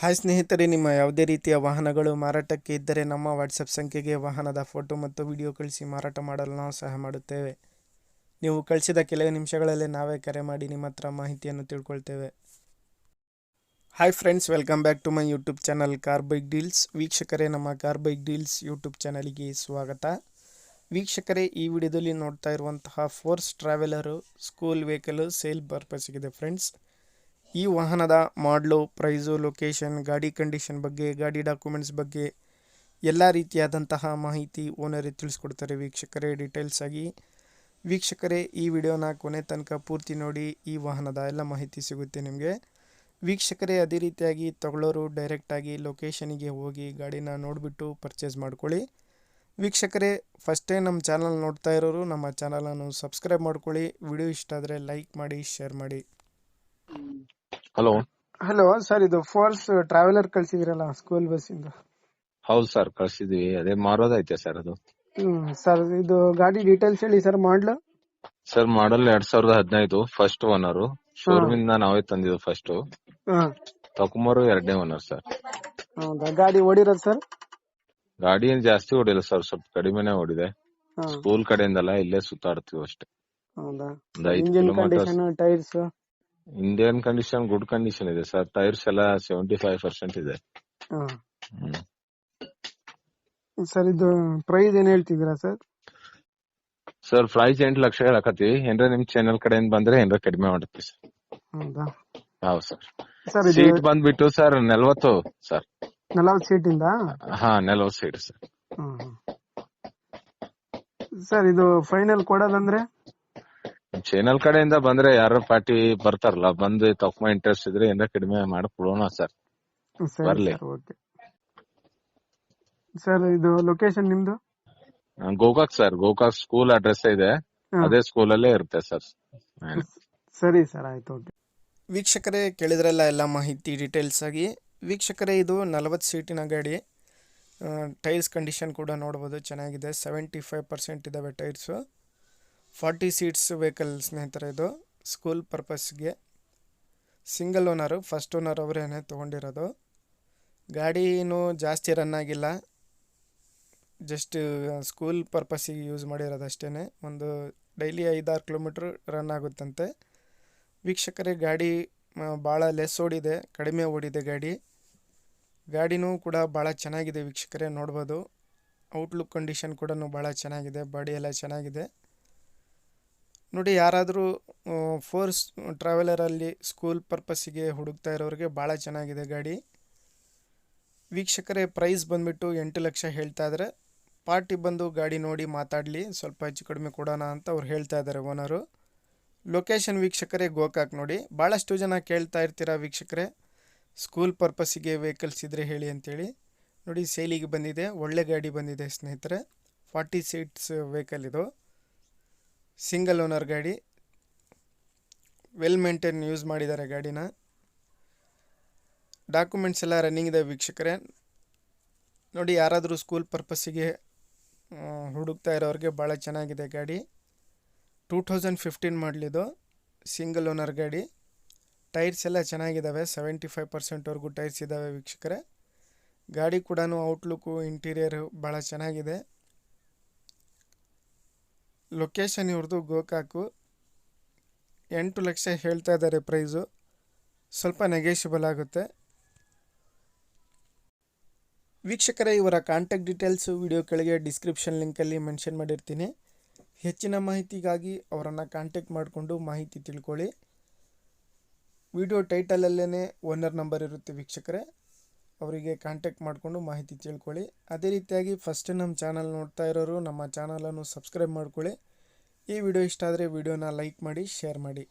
Hi ಸ್ನೇಹಿತರೆ, ನಿಮ್ಮ ಯಾವುದೇ ರೀತಿಯ ವಾಹನಗಳು ಮಾರಾಟಕ್ಕೆ ಇದ್ದರೆ ನಮ್ಮ ವಾಟ್ಸಪ್ ಸಂಖ್ಯೆಗೆ ವಾಹನದ ಫೋಟೋ ಮತ್ತು ವಿಡಿಯೋ ಕಳಿಸಿ ಮಾರಾಟ ಮಾಡಲು ನಾವು ಸಹಾಯ ಮಾಡುತ್ತೇವೆ. ನೀವು ಕಳಿಸಿದ ಕೆಲವೇ ನಿಮಿಷಗಳಲ್ಲೇ ನಾವೇ ಕರೆ ಮಾಡಿ ನಿಮ್ಮ ಹತ್ರ ಮಾಹಿತಿಯನ್ನು ತಿಳ್ಕೊಳ್ತೇವೆ. Hi friends, welcome back to my YouTube channel car bike deals. ವೀಕ್ಷಕರೇ, ನಮ್ಮ ಕಾರ್ ಬೈಕ್ ಡೀಲ್ಸ್ ಯೂಟ್ಯೂಬ್ ಚಾನಲ್ಗೆ ಸ್ವಾಗತ. ವೀಕ್ಷಕರೇ, ಈ ವಿಡಿಯೋದಲ್ಲಿ ನೋಡ್ತಾ ಇರುವಂತಹ Force Traveller school vehicle sale ಪರ್ಪಸ್ಗಿದೆ ಫ್ರೆಂಡ್ಸ್. ಈ ವಾಹನದ ಮಾಡಲು, ಪ್ರೈಸು, ಲೊಕೇಶನ್, ಗಾಡಿ ಕಂಡೀಷನ್ ಬಗ್ಗೆ, ಗಾಡಿ ಡಾಕ್ಯುಮೆಂಟ್ಸ್ ಬಗ್ಗೆ ಎಲ್ಲ ರೀತಿಯಾದಂತಹ ಮಾಹಿತಿ ಓನರೇ ತಿಳಿಸ್ಕೊಡ್ತಾರೆ ವೀಕ್ಷಕರೇ, ಡೀಟೇಲ್ಸ್ ಆಗಿ. ವೀಕ್ಷಕರೇ, ಈ ವಿಡಿಯೋನ ಕೊನೆ ತನಕ ಪೂರ್ತಿ ನೋಡಿ, ಈ ವಾಹನದ ಎಲ್ಲ ಮಾಹಿತಿ ಸಿಗುತ್ತೆ ನಿಮಗೆ. ವೀಕ್ಷಕರೇ, ಅದೇ ರೀತಿಯಾಗಿ ತಗೊಳ್ಳೋರು ಡೈರೆಕ್ಟಾಗಿ ಲೊಕೇಶನಿಗೆ ಹೋಗಿ ಗಾಡಿನ ನೋಡಿಬಿಟ್ಟು ಪರ್ಚೇಸ್ ಮಾಡ್ಕೊಳ್ಳಿ. ವೀಕ್ಷಕರೇ, ಫಸ್ಟ್ ಟೈಮ್ ನಮ್ಮ ಚಾನಲ್ ನೋಡ್ತಾ ಇರೋರು ನಮ್ಮ ಚಾನಲನ್ನು ಸಬ್ಸ್ಕ್ರೈಬ್ ಮಾಡ್ಕೊಳ್ಳಿ. ವಿಡಿಯೋ ಇಷ್ಟ ಆದರೆ ಲೈಕ್ ಮಾಡಿ, ಶೇರ್ ಮಾಡಿ. ಹಲೋ ಸರ್, ಇದು ಫೋರ್ಸ್ ಟ್ರಾವೆಲರ್ ಕಳ್ಸಿದ್ರಲ್ಲ ಸ್ಕೂಲ್ ಬಸ್ ಇಂದ? ಹೌದು ಸರ್, ಕಳ್ಸಿದ್ವಿ. ಅದೇ ಮಾರೋದೈತೆ ಸರ್ ಅದು. ಸರ್, ಇದು ಗಾಡಿ ಡೀಟೇಲ್ಸ್ ಹೇಳಿ ಸರ್. ಮಾಡ್ಲು ಸರ್, ಮಾಡಲ್ 2015 ಫಸ್ಟ್ ಓನರ್. ಶೋರೂಮ್ ಇಂದ ನಾವೇ ತಂದಿದ್ದು ಫಸ್ಟ್. ತಕೊಂಬರು 2ನೇ ಓನರ್ ಸರ್. ಹೌದಾ? ಗಾಡಿ ಓಡಿರೋದು ಸರ್? ಗಾಡಿ ಏನ್ ಜಾಸ್ತಿ ಓಡಿಲ್ಲ ಸರ್, ಸ್ವಲ್ಪ ಕಡಿಮೆನೆ ಓಡಿದೆ. ಸ್ಕೂಲ್ ಕಡೆಯಿಂದಲ್ಲ, ಇಲ್ಲೇ ಸುತ್ತಾಡ್ತೀವಿ ಅಷ್ಟೇ. ಹೌದಾ? ಒಂದು 5 engine kilometre. Condition, tyres? Indian condition good condition ಇದೆ ಸರ್. ಟೈರ್ಸ್ ಎಲ್ಲ 75% ಇದೆ. ಸರ್, ಇದು ಪ್ರೈಸ್ ಏನ್ ಹೇಳ್ತಿದ್ದೀರಾ ಸರ್? ಸರ್, ಪ್ರೈಸ್ 8 ಲಕ್ಷ ಹೇಳಕತ್ತೀವಿ. ಏನ್ರ ನಿಮ್ ಚಾನೆಲ್ ಕಡೆಯಿಂದ ಬಂದ್ರೆ ಏನ್ರ ಕಡಿಮೆ ಮಾಡುತ್ತೀವಿ ಸರ್. ಹೌದಾ? ಹೌದು ಸರ್. ಸರ್, ಸೀಟ್ ಬಂದ್ಬಿಟ್ಟು ಸರ್ 40 ಸರ್. 40 ಸೀಟ್ ಇಂದ? 40 ಸೀಟ್ ಸರ್. ಸರ್, ಇದು ಫೈನಲ್ ಕೊಡೋದಂದ್ರೆ? ಚಾನೆಲ್ ಕಡೆಯಿಂದ ಬಂದ್ರೆ ಯಾರ ಪಾರ್ಟಿ ಬರ್ತಾರಲ್ಲ, ಬಂದು ತಮ್ಮ ಇಂಟ್ರೆಸ್ಟ್ ಇದ್ರೆ ಏನಾರ ಕಡಿಮೆ ಮಾಡಿ ಕೊಡೋಣ ಸರ್. ಬರ್ಲಿ. ಸರ್, ಇದು ಲೊಕೇಶನ್ ನಿಮ್ದು? Gokak sir. Gokak school address ಇದೆ, ಅದೇ ಸ್ಕೂಲ್ ಅಲ್ಲೇ ಇರುತ್ತೆ ಸರ್. ಸರಿ ಸರ್, ಆಯ್ತು. ಓಕೆ. ವೀಕ್ಷಕರೇ, ಕೇಳಿದ್ರಲ್ಲ ಎಲ್ಲ ಮಾಹಿತಿ ಡೀಟೇಲ್ಸ್ ಆಗಿ. ವೀಕ್ಷಕರೇ, ಇದು 40 ಸೀಟಿನ ಗಾಡಿ. ಟೈರ್ಸ್ ಕಂಡೀಷನ್ ಕೂಡ ನೋಡ್ಬೋದು, ಚೆನ್ನಾಗಿದೆ. 75% ಇದಾವೆ ಟೈರ್ಸು. 40 ಸೀಟ್ಸ್ ವೆಹಿಕಲ್ ಸ್ನೇಹಿತರೆ. ಇದು ಸ್ಕೂಲ್ ಪರ್ಪಸ್ಗೆ ಸಿಂಗಲ್ ಓನರು, ಫಸ್ಟ್ ಓನರ್ ಅವರೇನೆ ತೊಗೊಂಡಿರೋದು. ಗಾಡಿನೂ ಜಾಸ್ತಿ ರನ್ ಆಗಿಲ್ಲ, ಜಸ್ಟ್ ಸ್ಕೂಲ್ ಪರ್ಪಸ್ಸಿಗೆ ಯೂಸ್ ಮಾಡಿರೋದು ಅಷ್ಟೇ. ಒಂದು ಡೈಲಿ 5-6 ಕಿಲೋಮೀಟ್ರ್ ರನ್ ಆಗುತ್ತಂತೆ. ವೀಕ್ಷಕರೇ, ಗಾಡಿ ಭಾಳ ಲೆಸ್ ಓಡಿದೆ, ಕಡಿಮೆ ಓಡಿದೆ ಗಾಡಿ. ಗಾಡಿನೂ ಕೂಡ ಭಾಳ ಚೆನ್ನಾಗಿದೆ ವೀಕ್ಷಕರೇ, ನೋಡ್ಬೋದು. ಔಟ್ಲುಕ್ ಕಂಡೀಷನ್ ಕೂಡ ಭಾಳ ಚೆನ್ನಾಗಿದೆ, ಬಾಡಿ ಎಲ್ಲ ಚೆನ್ನಾಗಿದೆ ನೋಡಿ. ಯಾರಾದರೂ ಫೋರ್ಸ್ ಟ್ರಾವೆಲರಲ್ಲಿ ಸ್ಕೂಲ್ ಪರ್ಪಸ್ಸಿಗೆ ಹುಡುಕ್ತಾ ಇರೋರಿಗೆ ಭಾಳ ಚೆನ್ನಾಗಿದೆ ಗಾಡಿ. ವೀಕ್ಷಕರೇ, ಪ್ರೈಸ್ ಬಂದುಬಿಟ್ಟು 8 ಲಕ್ಷ ಹೇಳ್ತಾ ಇದ್ದಾರೆ. ಪಾರ್ಟಿ ಬಂದು ಗಾಡಿ ನೋಡಿ ಮಾತಾಡಲಿ, ಸ್ವಲ್ಪ ಹೆಚ್ಚು ಕಡಿಮೆ ಕೊಡೋಣ ಅಂತ ಅವ್ರು ಹೇಳ್ತಾ ಇದ್ದಾರೆ ಓನರು. ಲೊಕೇಶನ್ ವೀಕ್ಷಕರೇ ಗೋಕಾಕ್ ನೋಡಿ. ಭಾಳಷ್ಟು ಜನ ಕೇಳ್ತಾ ಇರ್ತೀರ ವೀಕ್ಷಕರೇ, ಸ್ಕೂಲ್ ಪರ್ಪಸ್ಸಿಗೆ ವೆಹಿಕಲ್ಸ್ ಇದ್ದರೆ ಹೇಳಿ ಅಂತೇಳಿ. ನೋಡಿ, ಸೇಲಿಗೆ ಬಂದಿದೆ, ಒಳ್ಳೆ ಗಾಡಿ ಬಂದಿದೆ ಸ್ನೇಹಿತರೆ. 40 ಸೀಟ್ಸ್ ವೆಹಿಕಲ್ ಇದು, ಸಿಂಗಲ್ ಓನರ್ ಗಾಡಿ. ವೆಲ್ ಮೇಂಟೈನ್ ಯೂಸ್ ಮಾಡಿದ್ದಾರೆ ಗಾಡಿನ. ಡಾಕ್ಯುಮೆಂಟ್ಸ್ ಎಲ್ಲ ರನ್ನಿಂಗ್ ಇದೆ ವೀಕ್ಷಕರೇ ನೋಡಿ. ಯಾರಾದರೂ ಸ್ಕೂಲ್ ಪರ್ಪಸ್ಸಿಗೆ ಹುಡುಕ್ತಾ ಇರೋರಿಗೆ ಭಾಳ ಚೆನ್ನಾಗಿದೆ ಗಾಡಿ. 2015 ಮಾಡಲಿದು, ಸಿಂಗಲ್ ಓನರ್ ಗಾಡಿ. ಟೈರ್ಸ್ ಎಲ್ಲ ಚೆನ್ನಾಗಿದ್ದಾವೆ, 75%ವರೆಗೂ ಟೈರ್ಸ್ ಇದ್ದಾವೆ ವೀಕ್ಷಕರೇ. ಗಾಡಿ ಕೂಡ ಔಟ್ಲುಕ್ಕು, ಇಂಟೀರಿಯರು ಭಾಳ ಚೆನ್ನಾಗಿದೆ. ಲೊಕೇಶನ್ ಇವ್ರದ್ದು ಗೋಕಾಕು. 8 ಲಕ್ಷ ಹೇಳ್ತಾ ಇದ್ದಾರೆ ಪ್ರೈಸು, ಸ್ವಲ್ಪ ನೆಗೆಷಿಬಲ್ ಆಗುತ್ತೆ. ವೀಕ್ಷಕರೇ, ಇವರ ಕಾಂಟ್ಯಾಕ್ಟ್ ಡೀಟೇಲ್ಸು ವಿಡಿಯೋ ಕೆಳಗೆ ಡಿಸ್ಕ್ರಿಪ್ಷನ್ ಲಿಂಕಲ್ಲಿ ಮೆನ್ಷನ್ ಮಾಡಿರ್ತೀನಿ. ಹೆಚ್ಚಿನ ಮಾಹಿತಿಗಾಗಿ ಅವರನ್ನು ಕಾಂಟ್ಯಾಕ್ಟ್ ಮಾಡಿಕೊಂಡು ಮಾಹಿತಿ ತಿಳ್ಕೊಳ್ಳಿ. ವಿಡಿಯೋ ಟೈಟಲಲ್ಲೇ ಓನರ್ ನಂಬರ್ ಇರುತ್ತೆ ವೀಕ್ಷಕರೇ, ಅವರಿಗೆ ಕಾಂಟ್ಯಾಕ್ಟ್ ಮಾಡಿಕೊಂಡು ಮಾಹಿತಿ ತಿಳ್ಕೊಳ್ಳಿ. ಅದೇ ರೀತಿಯಾಗಿ ಫಸ್ಟ್ ನಮ್ಮ ಚಾನಲ್ ನೋಡ್ತಾ ಇರೋರು ನಮ್ಮ ಚಾನಲನ್ನು ಸಬ್ಸ್ಕ್ರೈಬ್ ಮಾಡ್ಕೊಳ್ಳಿ. ಈ ವಿಡಿಯೋ ಇಷ್ಟ ಆದರೆ ವಿಡಿಯೋನ ಲೈಕ್ ಮಾಡಿ, ಶೇರ್ ಮಾಡಿ.